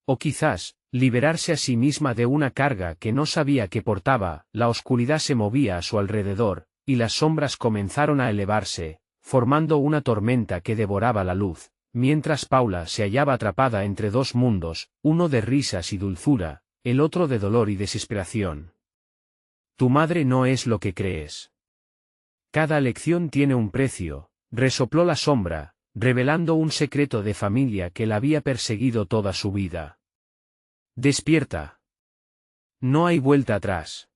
O quizás, liberarse a sí misma de una carga que no sabía que portaba. La oscuridad se movía a su alrededor, y las sombras comenzaron a elevarse, formando una tormenta que devoraba la luz, mientras Paula se hallaba atrapada entre dos mundos, uno de risas y dulzura, el otro de dolor y desesperación. Tu madre no es lo que crees. Cada lección tiene un precio, resopló la sombra, revelando un secreto de familia que la había perseguido toda su vida. Despierta. No hay vuelta atrás.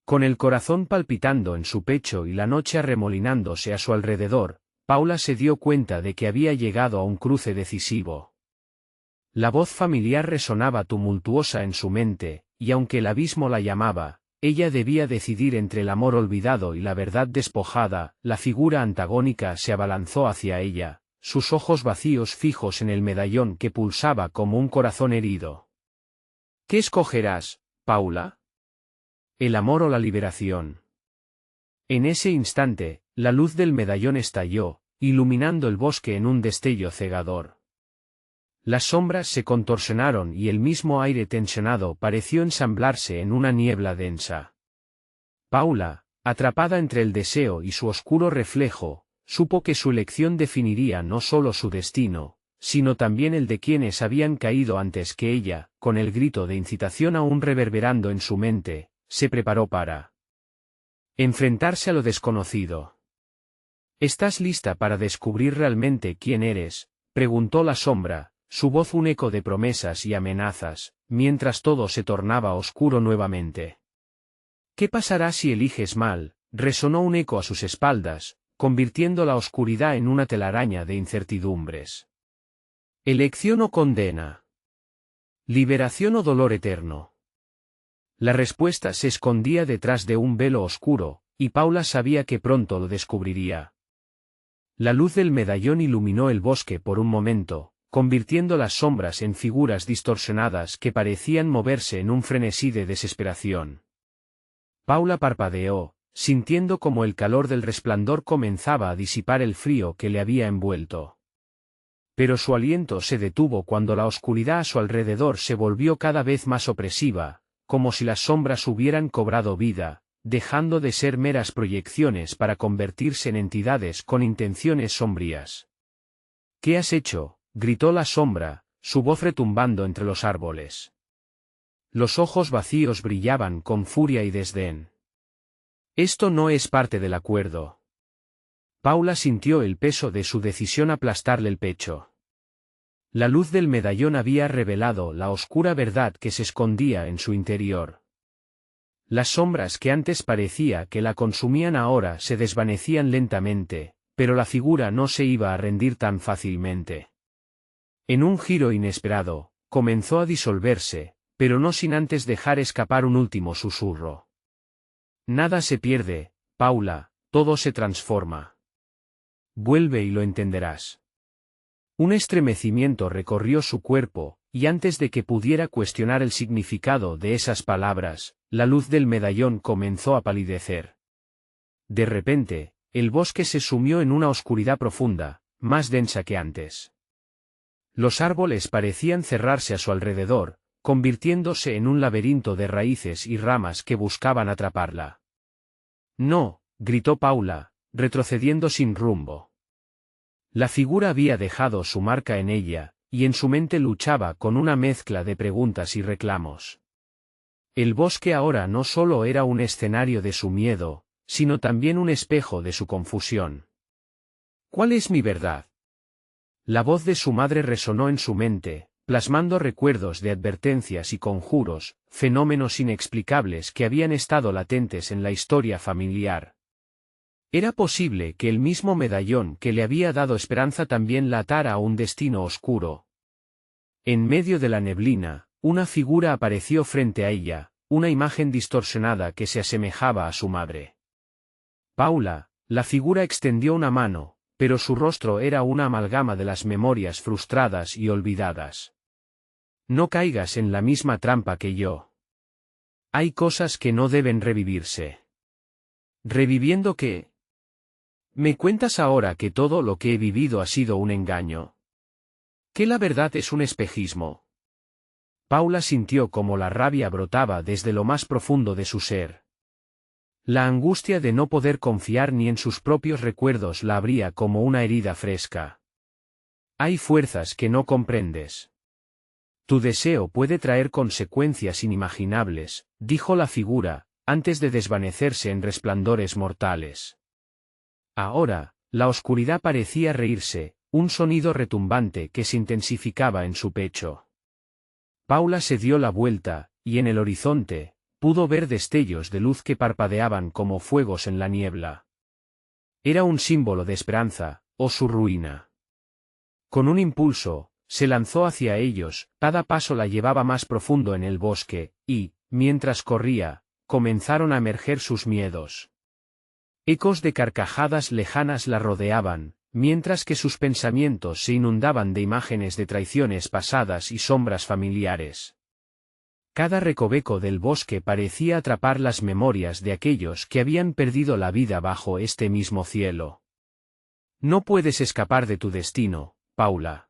Con el corazón palpitando en su pecho y la noche arremolinándose a su alrededor, Paula se dio cuenta de que había llegado a un cruce decisivo. La voz familiar resonaba tumultuosa en su mente, y aunque el abismo la llamaba, ella debía decidir entre el amor olvidado y la verdad despojada. La figura antagónica se abalanzó hacia ella, sus ojos vacíos fijos en el medallón que pulsaba como un corazón herido. ¿Qué escogerás, Paula? ¿El amor o la liberación? En ese instante, la luz del medallón estalló, iluminando el bosque en un destello cegador. Las sombras se contorsionaron y el mismo aire tensionado pareció ensamblarse en una niebla densa. Paula, atrapada entre el deseo y su oscuro reflejo, supo que su elección definiría no solo su destino, sino también el de quienes habían caído antes que ella. Con el grito de incitación aún reverberando en su mente, se preparó para enfrentarse a lo desconocido. ¿Estás lista para descubrir realmente quién eres?, preguntó la sombra, su voz un eco de promesas y amenazas, mientras todo se tornaba oscuro nuevamente. ¿Qué pasará si eliges mal?, resonó un eco a sus espaldas, convirtiendo la oscuridad en una telaraña de incertidumbres. ¿Elección o condena? ¿Liberación o dolor eterno? La respuesta se escondía detrás de un velo oscuro, y Paula sabía que pronto lo descubriría. La luz del medallón iluminó el bosque por un momento, convirtiendo las sombras en figuras distorsionadas que parecían moverse en un frenesí de desesperación. Paula parpadeó, sintiendo como el calor del resplandor comenzaba a disipar el frío que le había envuelto. Pero su aliento se detuvo cuando la oscuridad a su alrededor se volvió cada vez más opresiva, como si las sombras hubieran cobrado vida, dejando de ser meras proyecciones para convertirse en entidades con intenciones sombrías. ¿Qué has hecho?, gritó la sombra, su voz retumbando entre los árboles. Los ojos vacíos brillaban con furia y desdén. Esto no es parte del acuerdo. Paula sintió el peso de su decisión aplastarle el pecho. La luz del medallón había revelado la oscura verdad que se escondía en su interior. Las sombras que antes parecía que la consumían ahora se desvanecían lentamente, pero la figura no se iba a rendir tan fácilmente. En un giro inesperado, comenzó a disolverse, pero no sin antes dejar escapar un último susurro. Nada se pierde, Paula, todo se transforma. Vuelve y lo entenderás. Un estremecimiento recorrió su cuerpo, y antes de que pudiera cuestionar el significado de esas palabras, la luz del medallón comenzó a palidecer. De repente, el bosque se sumió en una oscuridad profunda, más densa que antes. Los árboles parecían cerrarse a su alrededor, convirtiéndose en un laberinto de raíces y ramas que buscaban atraparla. No, gritó Paula, retrocediendo sin rumbo. La figura había dejado su marca en ella, y en su mente luchaba con una mezcla de preguntas y reclamos. El bosque ahora no solo era un escenario de su miedo, sino también un espejo de su confusión. ¿Cuál es mi verdad? La voz de su madre resonó en su mente, plasmando recuerdos de advertencias y conjuros, fenómenos inexplicables que habían estado latentes en la historia familiar. Era posible que el mismo medallón que le había dado esperanza también la atara a un destino oscuro. En medio de la neblina, una figura apareció frente a ella, una imagen distorsionada que se asemejaba a su madre. Paula, la figura extendió una mano, pero su rostro era una amalgama de las memorias frustradas y olvidadas. No caigas en la misma trampa que yo. Hay cosas que no deben revivirse. ¿Reviviendo qué? ¿Me cuentas ahora que todo lo que he vivido ha sido un engaño? ¿Que la verdad es un espejismo? Paula sintió como la rabia brotaba desde lo más profundo de su ser. La angustia de no poder confiar ni en sus propios recuerdos la abría como una herida fresca. Hay fuerzas que no comprendes. Tu deseo puede traer consecuencias inimaginables, dijo la figura, antes de desvanecerse en resplandores mortales. Ahora, la oscuridad parecía reírse, un sonido retumbante que se intensificaba en su pecho. Paula se dio la vuelta, y en el horizonte, pudo ver destellos de luz que parpadeaban como fuegos en la niebla. Era un símbolo de esperanza, o su ruina. Con un impulso, se lanzó hacia ellos, cada paso la llevaba más profundo en el bosque, y, mientras corría, comenzaron a emerger sus miedos. Ecos de carcajadas lejanas la rodeaban, mientras que sus pensamientos se inundaban de imágenes de traiciones pasadas y sombras familiares. Cada recoveco del bosque parecía atrapar las memorias de aquellos que habían perdido la vida bajo este mismo cielo. No puedes escapar de tu destino, Paula.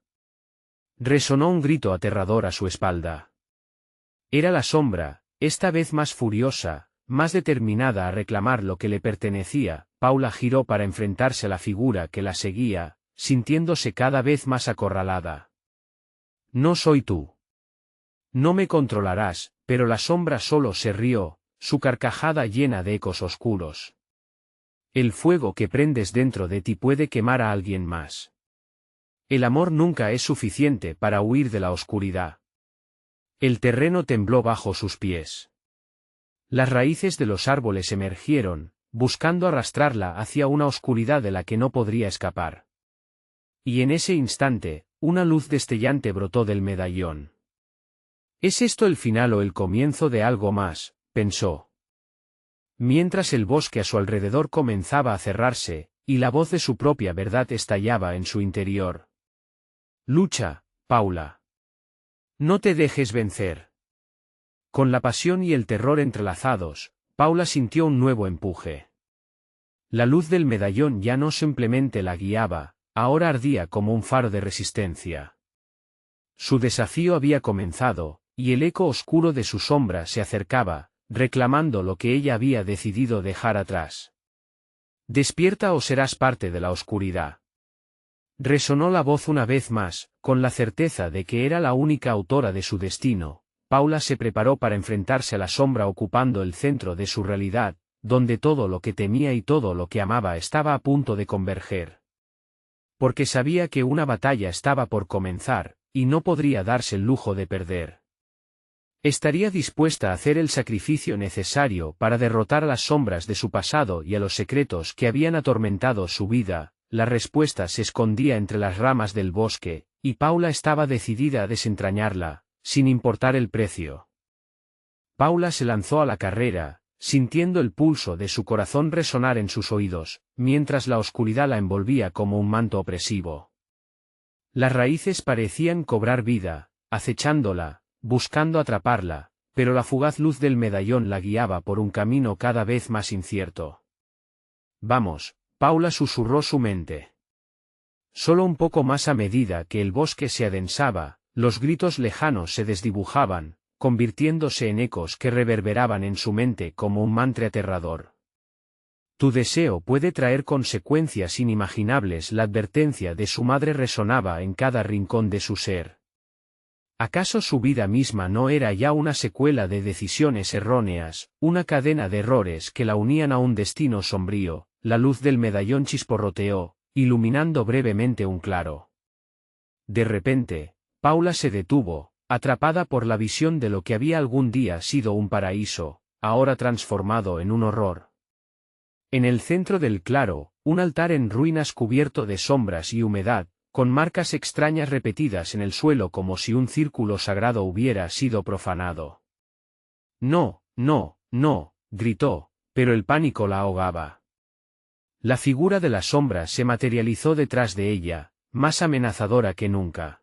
Resonó un grito aterrador a su espalda. Era la sombra, esta vez más furiosa, más determinada a reclamar lo que le pertenecía. Paula giró para enfrentarse a la figura que la seguía, sintiéndose cada vez más acorralada. No soy tú. No me controlarás, pero la sombra solo se rió, su carcajada llena de ecos oscuros. El fuego que prendes dentro de ti puede quemar a alguien más. El amor nunca es suficiente para huir de la oscuridad. El terreno tembló bajo sus pies. Las raíces de los árboles emergieron, buscando arrastrarla hacia una oscuridad de la que no podría escapar. Y en ese instante, una luz destellante brotó del medallón. ¿Es esto el final o el comienzo de algo más?, pensó. Mientras el bosque a su alrededor comenzaba a cerrarse, y la voz de su propia verdad estallaba en su interior. Lucha, Paula. No te dejes vencer. Con la pasión y el terror entrelazados, Paula sintió un nuevo empuje. La luz del medallón ya no simplemente la guiaba, ahora ardía como un faro de resistencia. Su desafío había comenzado, y el eco oscuro de su sombra se acercaba, reclamando lo que ella había decidido dejar atrás. Despierta o serás parte de la oscuridad. Resonó la voz una vez más, con la certeza de que era la única autora de su destino. Paula se preparó para enfrentarse a la sombra ocupando el centro de su realidad, donde todo lo que temía y todo lo que amaba estaba a punto de converger. Porque sabía que una batalla estaba por comenzar, y no podría darse el lujo de perder. Estaría dispuesta a hacer el sacrificio necesario para derrotar a las sombras de su pasado y a los secretos que habían atormentado su vida. La respuesta se escondía entre las ramas del bosque, y Paula estaba decidida a desentrañarla, sin importar el precio. Paula se lanzó a la carrera, sintiendo el pulso de su corazón resonar en sus oídos, mientras la oscuridad la envolvía como un manto opresivo. Las raíces parecían cobrar vida, acechándola, buscando atraparla, pero la fugaz luz del medallón la guiaba por un camino cada vez más incierto. Vamos, Paula, susurró su mente. Solo un poco más. A medida que el bosque se adensaba, los gritos lejanos se desdibujaban, convirtiéndose en ecos que reverberaban en su mente como un mantra aterrador. Tu deseo puede traer consecuencias inimaginables. La advertencia de su madre resonaba en cada rincón de su ser. ¿Acaso su vida misma no era ya una secuela de decisiones erróneas, una cadena de errores que la unían a un destino sombrío? La luz del medallón chisporroteó, iluminando brevemente un claro. De repente, Paula se detuvo, atrapada por la visión de lo que había algún día sido un paraíso, ahora transformado en un horror. En el centro del claro, un altar en ruinas cubierto de sombras y humedad, con marcas extrañas repetidas en el suelo como si un círculo sagrado hubiera sido profanado. No, no, no, gritó, pero el pánico la ahogaba. La figura de la sombra se materializó detrás de ella, más amenazadora que nunca.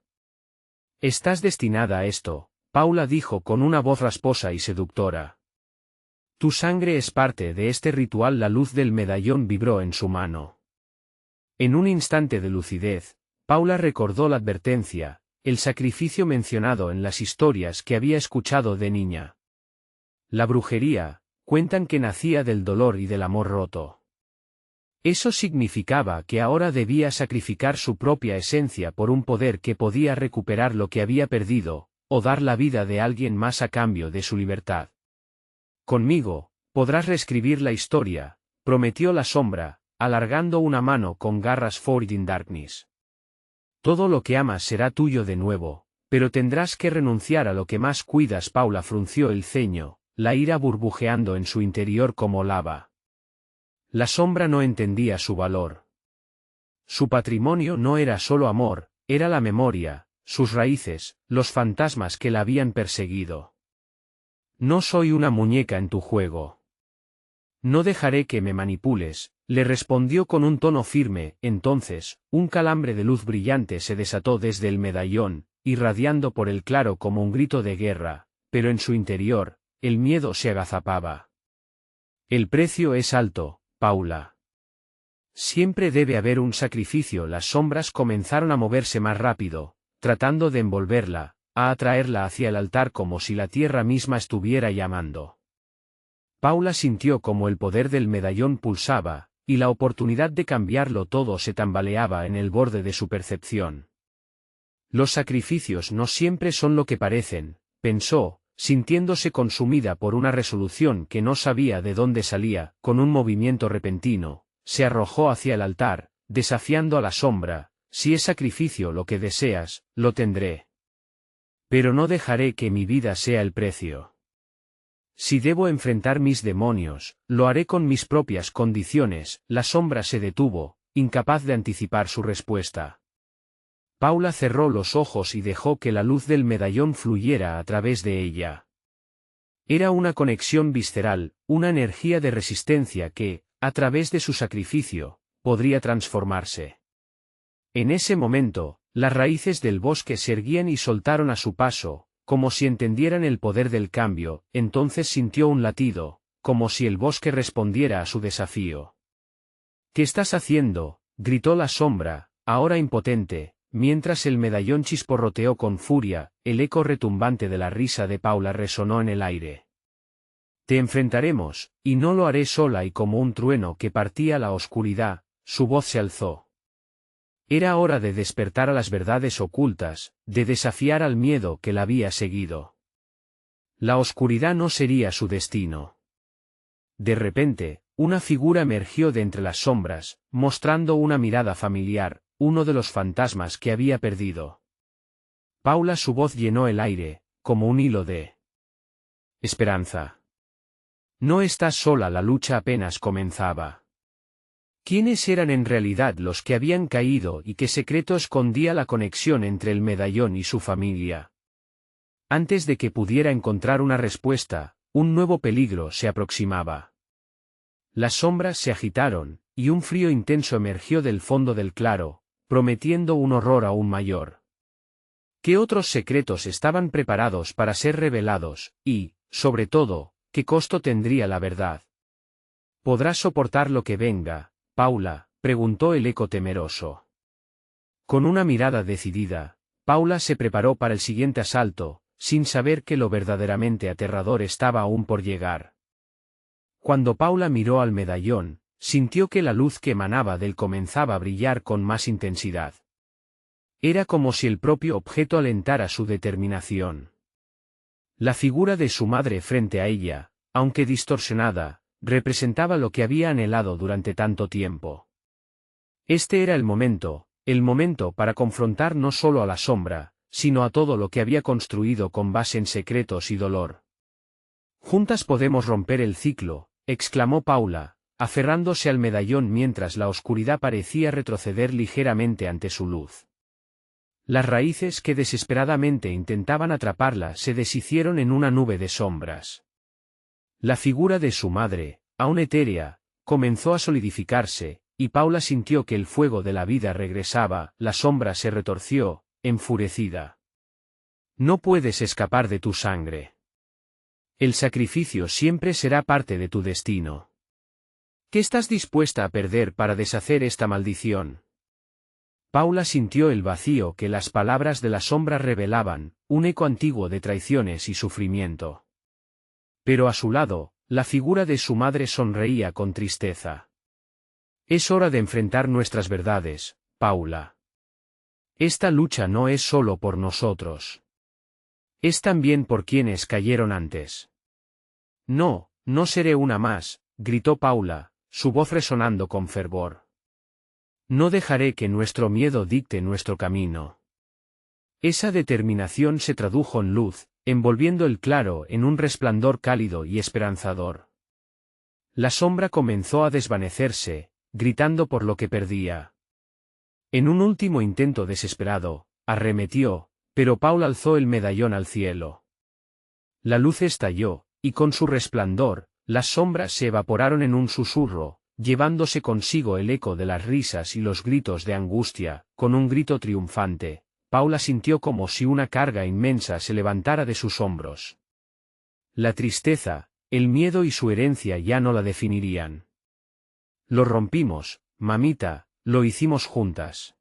Estás destinada a esto, Paula dijo con una voz rasposa y seductora. Tu sangre es parte de este ritual. La luz del medallón vibró en su mano. En un instante de lucidez, Paula recordó la advertencia, el sacrificio mencionado en las historias que había escuchado de niña. La brujería, cuentan que nacía del dolor y del amor roto. Eso significaba que ahora debía sacrificar su propia esencia por un poder que podía recuperar lo que había perdido, o dar la vida de alguien más a cambio de su libertad. Conmigo, podrás reescribir la historia, prometió la sombra, alargando una mano con garras Forbidden Darkness. Todo lo que amas será tuyo de nuevo, pero tendrás que renunciar a lo que más cuidas. Paula frunció el ceño, la ira burbujeando en su interior como lava. La sombra no entendía su valor. Su patrimonio no era solo amor, era la memoria, sus raíces, los fantasmas que la habían perseguido. No soy una muñeca en tu juego. No dejaré que me manipules, le respondió con un tono firme. Entonces, un calambre de luz brillante se desató desde el medallón, irradiando por el claro como un grito de guerra, pero en su interior, el miedo se agazapaba. El precio es alto, Paula. Siempre debe haber un sacrificio. Las sombras comenzaron a moverse más rápido, tratando de envolverla, a atraerla hacia el altar como si la tierra misma estuviera llamando. Paula sintió como el poder del medallón pulsaba, y la oportunidad de cambiarlo todo se tambaleaba en el borde de su percepción. Los sacrificios no siempre son lo que parecen, pensó, sintiéndose consumida por una resolución que no sabía de dónde salía. Con un movimiento repentino, se arrojó hacia el altar, desafiando a la sombra. Si es sacrificio lo que deseas, lo tendré. Pero no dejaré que mi vida sea el precio. Si debo enfrentar mis demonios, lo haré con mis propias condiciones. La sombra se detuvo, incapaz de anticipar su respuesta. Paula cerró los ojos y dejó que la luz del medallón fluyera a través de ella. Era una conexión visceral, una energía de resistencia que, a través de su sacrificio, podría transformarse. En ese momento, las raíces del bosque se erguían y soltaron a su paso, como si entendieran el poder del cambio. Entonces sintió un latido, como si el bosque respondiera a su desafío. ¿Qué estás haciendo?, gritó la sombra, ahora impotente. Mientras el medallón chisporroteó con furia, el eco retumbante de la risa de Paula resonó en el aire. Te enfrentaremos, y no lo haré sola. Y como un trueno que partía la oscuridad, su voz se alzó. Era hora de despertar a las verdades ocultas, de desafiar al miedo que la había seguido. La oscuridad no sería su destino. De repente, una figura emergió de entre las sombras, mostrando una mirada familiar. Uno de los fantasmas que había perdido. Paula, su voz llenó el aire, como un hilo de esperanza. No estás sola, la lucha apenas comenzaba. ¿Quiénes eran en realidad los que habían caído y qué secreto escondía la conexión entre el medallón y su familia? Antes de que pudiera encontrar una respuesta, un nuevo peligro se aproximaba. Las sombras se agitaron, y un frío intenso emergió del fondo del claro, prometiendo un horror aún mayor. ¿Qué otros secretos estaban preparados para ser revelados, y, sobre todo, qué costo tendría la verdad? ¿Podrás soportar lo que venga, Paula?, preguntó el eco temeroso. Con una mirada decidida, Paula se preparó para el siguiente asalto, sin saber que lo verdaderamente aterrador estaba aún por llegar. Cuando Paula miró al medallón, sintió que la luz que emanaba de él comenzaba a brillar con más intensidad. Era como si el propio objeto alentara su determinación. La figura de su madre frente a ella, aunque distorsionada, representaba lo que había anhelado durante tanto tiempo. Este era el momento para confrontar no solo a la sombra, sino a todo lo que había construido con base en secretos y dolor. Juntas podemos romper el ciclo, exclamó Paula, aferrándose al medallón mientras la oscuridad parecía retroceder ligeramente ante su luz. Las raíces que desesperadamente intentaban atraparla se deshicieron en una nube de sombras. La figura de su madre, aún etérea, comenzó a solidificarse, y Paula sintió que el fuego de la vida regresaba. La sombra se retorció, enfurecida. No puedes escapar de tu sangre. El sacrificio siempre será parte de tu destino. ¿Qué estás dispuesta a perder para deshacer esta maldición? Paula sintió el vacío que las palabras de la sombra revelaban, un eco antiguo de traiciones y sufrimiento. Pero a su lado, la figura de su madre sonreía con tristeza. Es hora de enfrentar nuestras verdades, Paula. Esta lucha no es solo por nosotros. Es también por quienes cayeron antes. No, no seré una más, gritó Paula, su voz resonando con fervor. No dejaré que nuestro miedo dicte nuestro camino. Esa determinación se tradujo en luz, envolviendo el claro en un resplandor cálido y esperanzador. La sombra comenzó a desvanecerse, gritando por lo que perdía. En un último intento desesperado, arremetió, pero Paula alzó el medallón al cielo. La luz estalló, y con su resplandor, las sombras se evaporaron en un susurro, llevándose consigo el eco de las risas y los gritos de angustia. Con un grito triunfante, Paula sintió como si una carga inmensa se levantara de sus hombros. La tristeza, el miedo y su herencia ya no la definirían. Lo rompimos, mamita, lo hicimos juntas.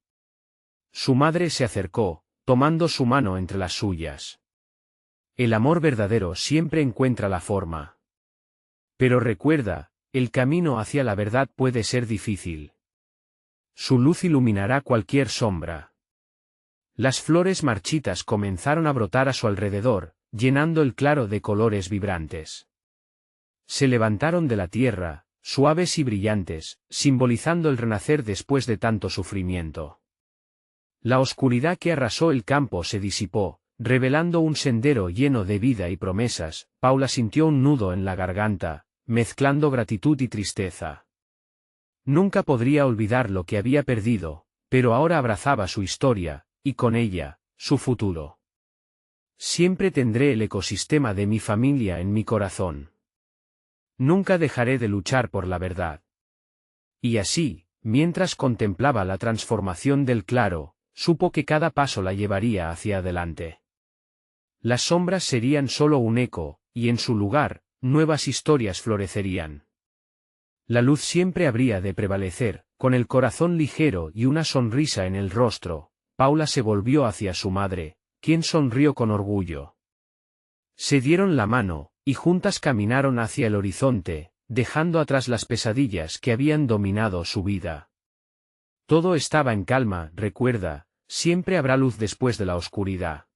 Su madre se acercó, tomando su mano entre las suyas. El amor verdadero siempre encuentra la forma. Pero recuerda, el camino hacia la verdad puede ser difícil. Su luz iluminará cualquier sombra. Las flores marchitas comenzaron a brotar a su alrededor, llenando el claro de colores vibrantes. Se levantaron de la tierra, suaves y brillantes, simbolizando el renacer después de tanto sufrimiento. La oscuridad que arrasó el campo se disipó, revelando un sendero lleno de vida y promesas. Paula sintió un nudo en la garganta, mezclando gratitud y tristeza. Nunca podría olvidar lo que había perdido, pero ahora abrazaba su historia, y con ella, su futuro. Siempre tendré el ecosistema de mi familia en mi corazón. Nunca dejaré de luchar por la verdad. Y así, mientras contemplaba la transformación del claro, supo que cada paso la llevaría hacia adelante. Las sombras serían solo un eco, y en su lugar, nuevas historias florecerían. La luz siempre habría de prevalecer. Con el corazón ligero y una sonrisa en el rostro, Paula se volvió hacia su madre, quien sonrió con orgullo. Se dieron la mano, y juntas caminaron hacia el horizonte, dejando atrás las pesadillas que habían dominado su vida. Todo estaba en calma. Recuerda, siempre habrá luz después de la oscuridad.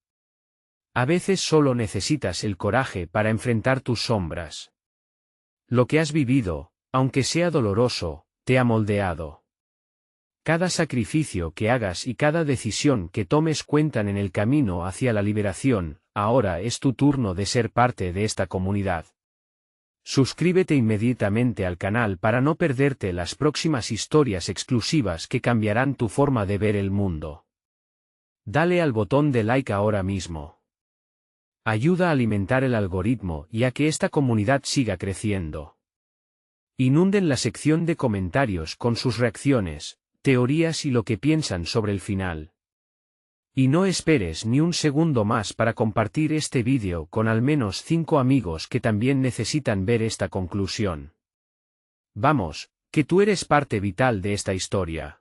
A veces solo necesitas el coraje para enfrentar tus sombras. Lo que has vivido, aunque sea doloroso, te ha moldeado. Cada sacrificio que hagas y cada decisión que tomes cuentan en el camino hacia la liberación. Ahora es tu turno de ser parte de esta comunidad. Suscríbete inmediatamente al canal para no perderte las próximas historias exclusivas que cambiarán tu forma de ver el mundo. Dale al botón de like ahora mismo. Ayuda a alimentar el algoritmo y a que esta comunidad siga creciendo. Inunden la sección de comentarios con sus reacciones, teorías y lo que piensan sobre el final. Y no esperes ni un segundo más para compartir este vídeo con al menos 5 amigos que también necesitan ver esta conclusión. Vamos, que tú eres parte vital de esta historia.